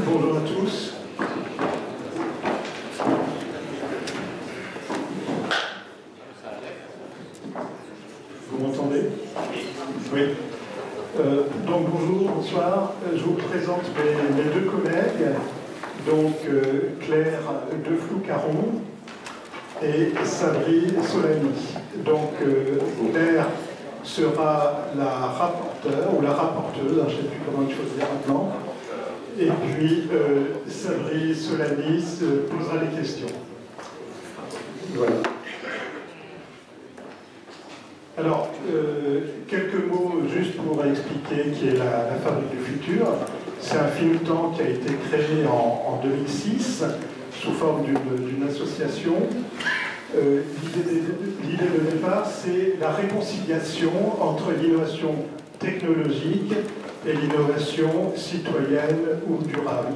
Bonjour à tous. Vous m'entendez? Oui. Donc bonjour, bonsoir. Je vous présente mes deux collègues, donc Claire Deflou-Caron et Sabri Solani. Donc Claire sera la rapporteure ou la rapporteuse, je ne sais plus comment choisir maintenant. Et puis Sabri Solani posera les questions. Voilà. Alors, quelques mots juste pour expliquer qui est la Fabrique du Futur. C'est un think tank qui a été créé en 2006 sous forme d'une association. L'idée de départ, c'est la réconciliation entre l'innovation technologique et l'innovation citoyenne ou durable.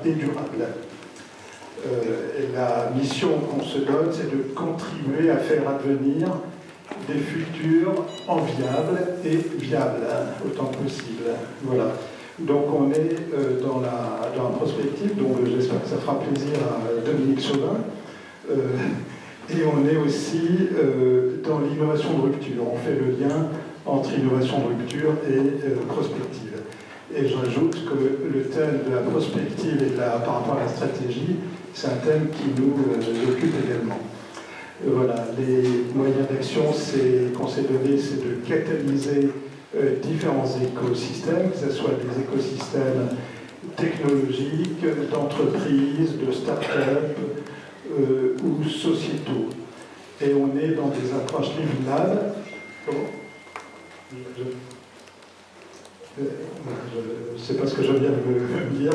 Et la mission qu'on se donne, c'est de contribuer à faire advenir des futurs enviables et viables, autant que possible. Voilà. Donc on est dans la prospective, donc j'espère que ça fera plaisir à Dominique Chauvin. Et on est aussi dans l'innovation de rupture. On fait le lien entre innovation de rupture et prospective. Et je rajoute que le thème de la prospective et par rapport à la stratégie, c'est un thème qui nous occupe également. Voilà, les moyens d'action qu'on s'est donné, c'est de catalyser différents écosystèmes, que ce soit des écosystèmes technologiques, d'entreprises, de start-up ou sociétaux. Et on est dans des approches live-lab. Comment ? Je ne sais pas ce que je viens de dire.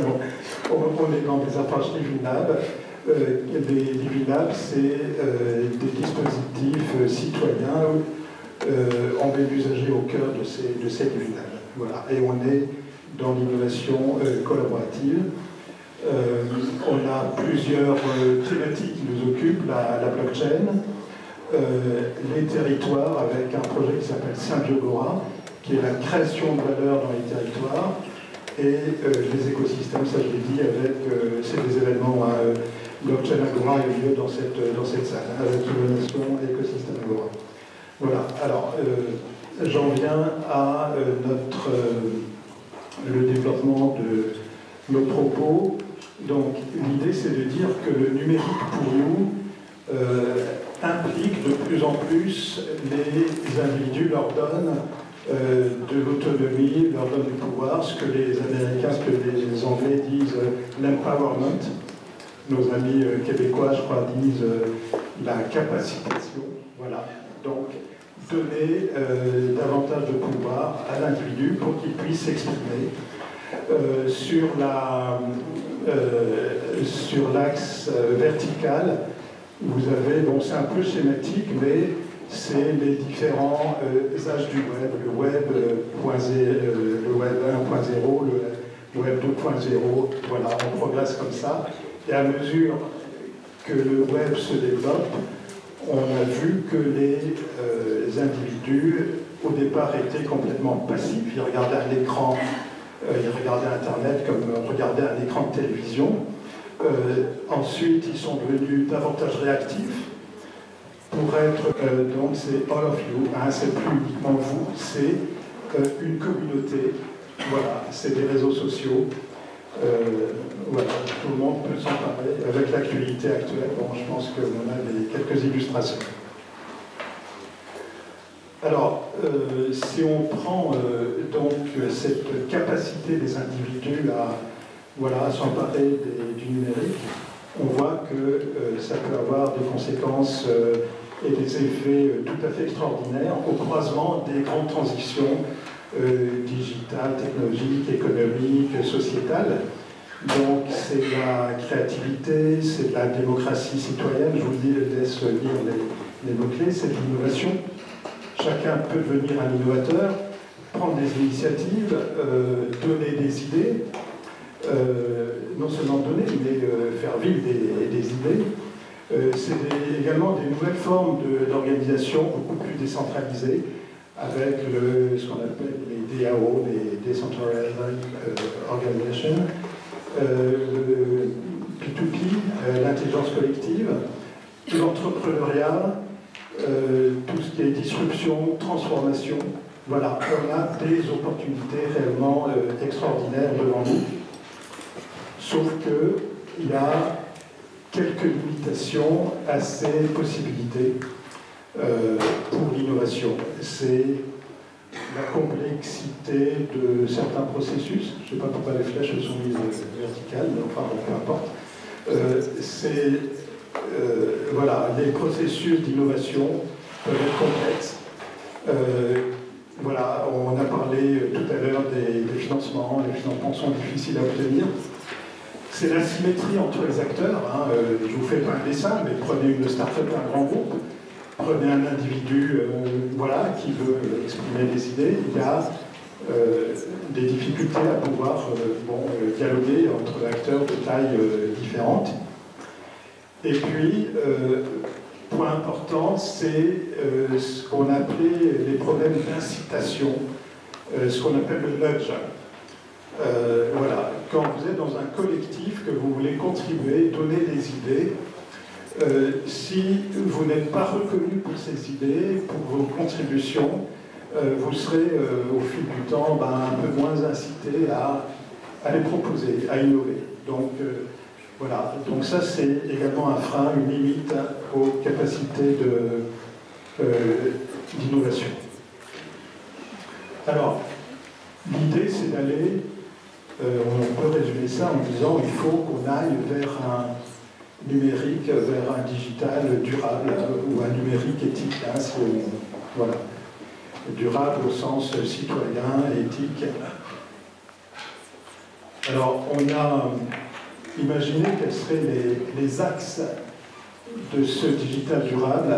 Bon, on est dans des approches live-lab. Les Livinab, c'est des dispositifs citoyens. On met l'usager au cœur de ces Livinab. Voilà. Et on est dans l'innovation collaborative. On a plusieurs thématiques qui nous occupent, la blockchain, les territoires avec un projet qui s'appelle Symbiogora, qui est la création de valeur dans les territoires, et les écosystèmes, ça je l'ai dit, avec c'est des événements. Blockchain Agora a eu lieu dans cette salle, avec l'innovation écosystème Agora. Voilà, alors j'en viens à le développement de nos propos. Donc l'idée c'est de dire que le numérique pour nous implique de plus en plus les individus, leur donne de l'autonomie, leur donne du pouvoir, ce que les Américains, ce que les Anglais disent l'empowerment. Nos amis québécois, je crois, disent la capacitation. Voilà. Donc, donner davantage de pouvoir à l'individu pour qu'il puisse s'exprimer sur l'axe vertical. Vous avez, bon, c'est un peu schématique, mais c'est les différents âges du web. Le web 1.0, le web 2.0. Voilà, on progresse comme ça. Et à mesure que le web se développe, on a vu que les individus, au départ, étaient complètement passifs. Ils regardaient un écran, ils regardaient Internet comme regardaient un écran de télévision. Ensuite, ils sont devenus davantage réactifs pour être, donc c'est all of you, hein, c'est plus uniquement vous, c'est une communauté. Voilà, c'est des réseaux sociaux. Voilà, tout le monde peut s'emparer avec l'actualité actuelle. Bon, je pense qu'on a quelques illustrations. Alors, si on prend donc cette capacité des individus à s'emparer du numérique, on voit que ça peut avoir des conséquences et des effets tout à fait extraordinaires au croisement des grandes transitions digitales, technologiques, économiques, sociétales. Donc c'est de la créativité, c'est de la démocratie citoyenne, je vous laisse lire les mots-clés, c'est de l'innovation. Chacun peut devenir un innovateur, prendre des initiatives, donner des idées, non seulement donner, mais faire vivre des idées. C'est également des nouvelles formes d'organisation beaucoup plus décentralisées, avec ce qu'on appelle les DAO, les Decentralized Organization, le P2P, l'intelligence collective, l'entrepreneuriat, tout ce qui est disruption, transformation. Voilà, on a des opportunités réellement extraordinaires devant nous. Sauf qu'il y a quelques limitations à ces possibilités pour l'innovation. C'est la complexité de certains processus. Je ne sais pas pourquoi les flèches sont mises verticales, mais enfin, peu importe. Voilà, les processus d'innovation peuvent être complexes. Voilà, on a parlé tout à l'heure des financements. Les financements sont difficiles à obtenir. C'est l'asymétrie entre les acteurs. Hein. Je vous fais pas un dessin, mais prenez une start-up, un grand groupe. Prenez un individu voilà, qui veut exprimer des idées. Il y a des difficultés à pouvoir dialoguer entre acteurs de tailles différentes. Et puis, point important, c'est ce qu'on appelait les problèmes d'incitation, ce qu'on appelle le nudge. Voilà, quand vous êtes dans un collectif, que vous voulez contribuer, donner des idées, si vous n'êtes pas reconnu pour ces idées, pour vos contributions, vous serez au fil du temps un peu moins incité à les proposer, à innover. Donc voilà, donc ça c'est également un frein, une limite aux capacités d'innovation. Alors, l'idée c'est d'aller, on peut résumer ça en disant il faut qu'on aille vers un numérique, vers un digital durable ou un numérique éthique, hein, voilà. Durable au sens citoyen, éthique. Alors, on a imaginé quels seraient les axes de ce digital durable.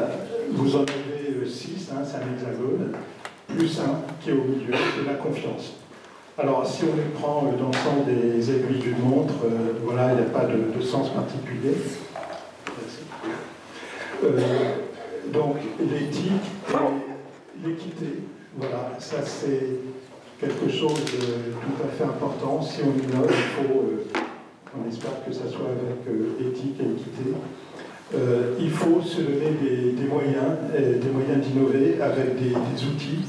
Vous en avez 6, hein, c'est un hexagone, plus un qui est au milieu, c'est la confiance. Alors, si on les prend dans le sens des aiguilles d'une montre, voilà, il n'y a pas de sens particulier. Donc, l'éthique et l'équité, voilà, ça c'est quelque chose de tout à fait important. Si on innove, on espère que ça soit avec éthique et équité. Il faut se donner des moyens d'innover avec des outils,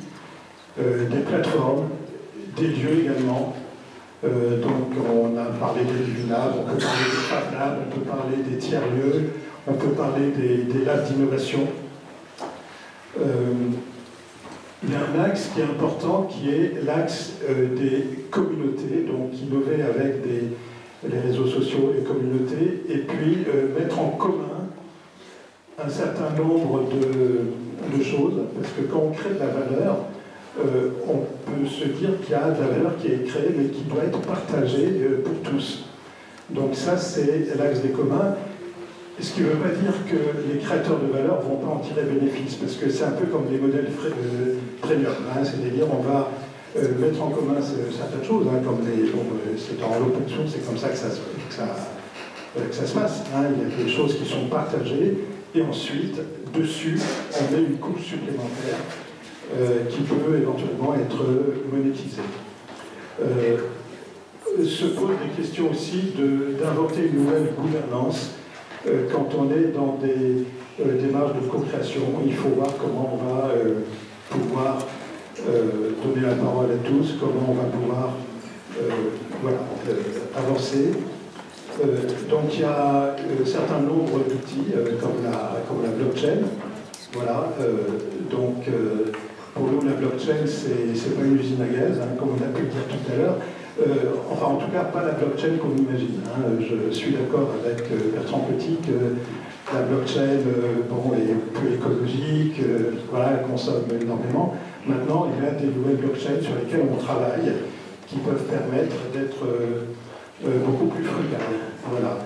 des plateformes, des lieux également. Donc on a parlé des LUNAB, on peut parler des Fab Labs, on peut parler des tiers-lieux, on peut parler des labs d'innovation. Il y a un axe qui est important qui est l'axe des communautés, donc innover avec les réseaux sociaux, les communautés, et puis mettre en commun un certain nombre de choses, parce que quand on crée de la valeur, on peut se dire qu'il y a de la valeur qui est créée, mais qui doit être partagée pour tous. Donc ça, c'est l'axe des communs. Ce qui ne veut pas dire que les créateurs de valeur ne vont pas en tirer bénéfice, parce que c'est un peu comme les modèles premium, hein, c'est-à-dire on va mettre en commun certaines choses, hein, comme c'est dans l'open source, c'est comme ça que ça se passe. Hein, il y a des choses qui sont partagées, et ensuite, dessus, on met une couche supplémentaire qui peut éventuellement être monétisée. Se pose des questions aussi d'inventer une nouvelle gouvernance. Quand on est dans des démarches de co-création, il faut voir comment on va pouvoir donner la parole à tous, comment on va pouvoir avancer. Donc il y a un certain nombre d'outils comme la blockchain. Voilà, donc pour nous la blockchain c'est pas une usine à gaz, hein, comme on a pu le dire tout à l'heure. Enfin, en tout cas, pas la blockchain qu'on imagine. Hein. Je suis d'accord avec Bertrand Petit que la blockchain est peu écologique, voilà, elle consomme énormément. Maintenant, il y a des nouvelles blockchains sur lesquelles on travaille qui peuvent permettre d'être beaucoup plus frugales. Voilà.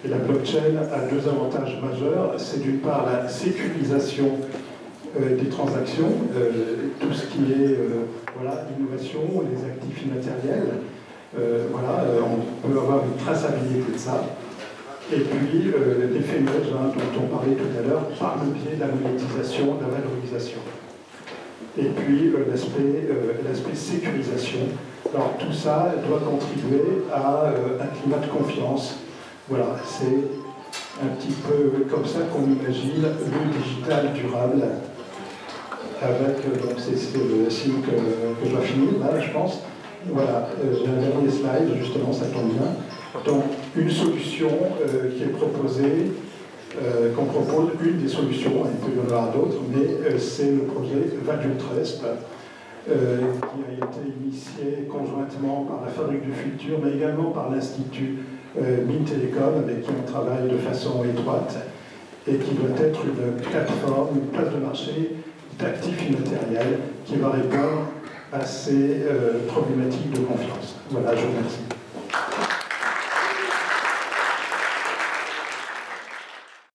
Et la blockchain a deux avantages majeurs. C'est d'une part la sécurisation des transactions, tout ce qui est innovation, les actifs immatériels. On peut avoir une traçabilité de ça. Et puis l'effet nudge, dont on parlait tout à l'heure, par le biais de la monétisation, de la valorisation. Et puis l'aspect sécurisation, Alors tout ça doit contribuer à un climat de confiance. Voilà, c'est un petit peu comme ça qu'on imagine le digital durable. Avec, donc c'est le signe que je dois finir, là, je pense. Voilà, j'ai un dernier slide, justement, ça tombe bien. Donc, une solution qui est proposée, qu'on propose, une des solutions, il peut y en avoir d'autres, mais c'est le projet Value Trust, qui a été initié conjointement par la Fabrique du Futur, mais également par l'Institut Mines Télécom, avec qui on travaille de façon étroite, et qui doit être une plateforme, une place de marché d'actifs immatériels qui va répondre à ces problématiques de confiance. Voilà, je vous remercie.